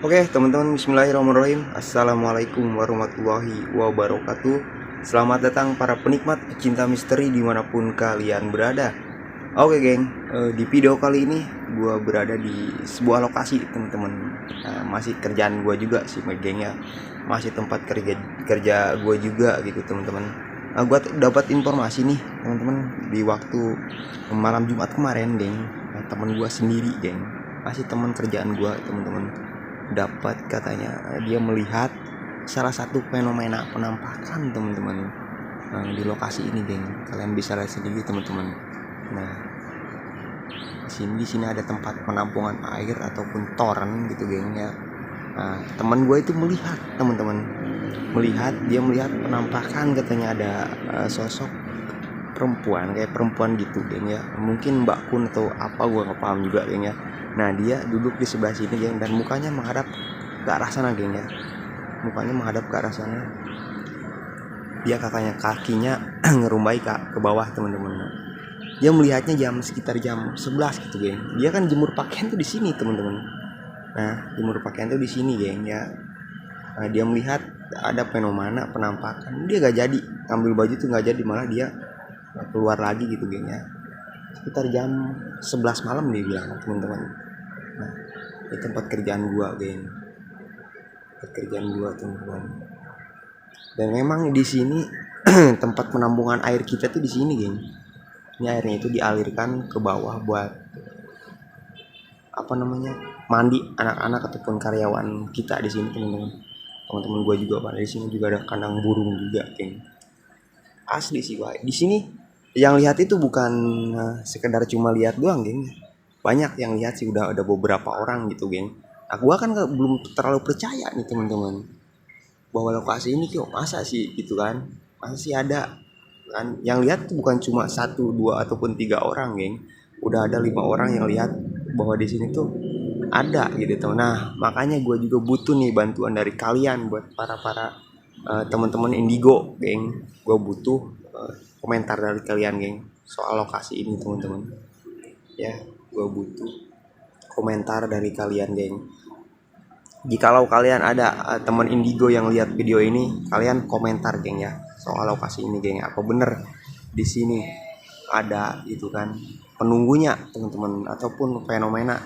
Oke teman-teman, bismillahirrahmanirrahim. Assalamualaikum warahmatullahi wabarakatuh. Selamat datang para penikmat pecinta misteri dimanapun kalian berada. Oke geng, di video kali ini gue berada di sebuah lokasi teman-teman. Masih kerjaan gue juga sih gengnya, masih tempat kerja kerja gue juga gitu teman-teman. Gue dapat informasi nih teman-teman di waktu malam Jumat kemarin geng. Temen gue sendiri geng, masih teman kerjaan gue teman-teman, dapat katanya dia melihat salah satu fenomena penampakan teman-teman di lokasi ini geng. Kalian bisa lihat sendiri teman-teman. Nah, di sini ada tempat penampungan air ataupun toren gitu geng ya. Nah, teman gue itu melihat teman-teman, dia melihat penampakan, katanya ada sosok perempuan, kayak perempuan gitu geng ya, mungkin Mbak Kun atau apa, gue nggak paham juga geng ya. Nah, dia duduk di sebelah sini geng, dan mukanya menghadap ke arah sana geng ya, mukanya menghadap ke arah sana. Dia katanya kakinya ngerumbai ke bawah teman-teman. Dia melihatnya sekitar jam 11 gitu geng. Dia kan jemur pakaian tuh di sini teman-teman. Nah, jemur pakaian tuh di sini geng ya. Nah, dia melihat ada fenomena penampakan. Dia gak jadi ambil baju tuh, gak jadi, malah dia keluar lagi gitu geng ya. Sekitar jam 11 malam dia bilang teman-teman. Nah, di tempat kerjaan gua geng, pekerjaan gua teman-teman. Dan memang di sini tempat penampungan air kita tuh di sini geng. Ini airnya itu dialirkan ke bawah buat apa namanya, mandi anak-anak ataupun karyawan kita di sini teman-teman. Teman-teman gue juga pada di sini juga ada kandang burung juga geng. Asli sih Pak, di sini yang lihat itu bukan sekedar cuma lihat doang geng. Banyak yang lihat sih, udah ada beberapa orang gitu geng. Nah, gua kan belum terlalu percaya nih teman-teman, bahwa lokasi ini kok masa sih gitu kan, masa sih ada kan. Yang lihat tuh bukan cuma satu dua ataupun tiga orang geng, udah ada 5 orang yang lihat bahwa di sini tuh ada gitu tuh. Nah, makanya gue juga butuh nih bantuan dari kalian buat para teman-teman Indigo geng. Gue butuh komentar dari kalian geng soal lokasi ini teman-teman ya. Gue butuh komentar dari kalian geng. Jikalau kalian ada teman Indigo yang lihat video ini, kalian komentar geng ya soal lokasi ini geng. Apa bener di sini ada itu kan penunggunya teman-teman, ataupun fenomena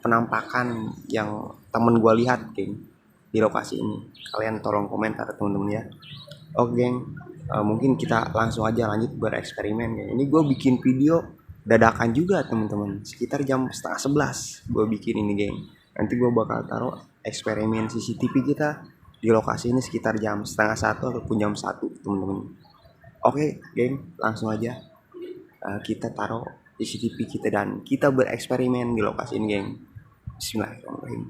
penampakan yang temen gue lihat geng di lokasi ini. Kalian tolong komentar teman-teman ya. Oke geng, mungkin kita langsung aja lanjut bereksperimen geng. Ini gue bikin video dadakan juga teman-teman, sekitar jam setengah 11 gue bikin ini geng. Nanti gue bakal taruh eksperimen CCTV kita di lokasi ini sekitar jam setengah 1 ataupun jam 1 teman-teman. Oke geng, langsung aja kita taruh CCTV kita dan kita bereksperimen di lokasi ini geng. Bismillahirrahmanirrahim.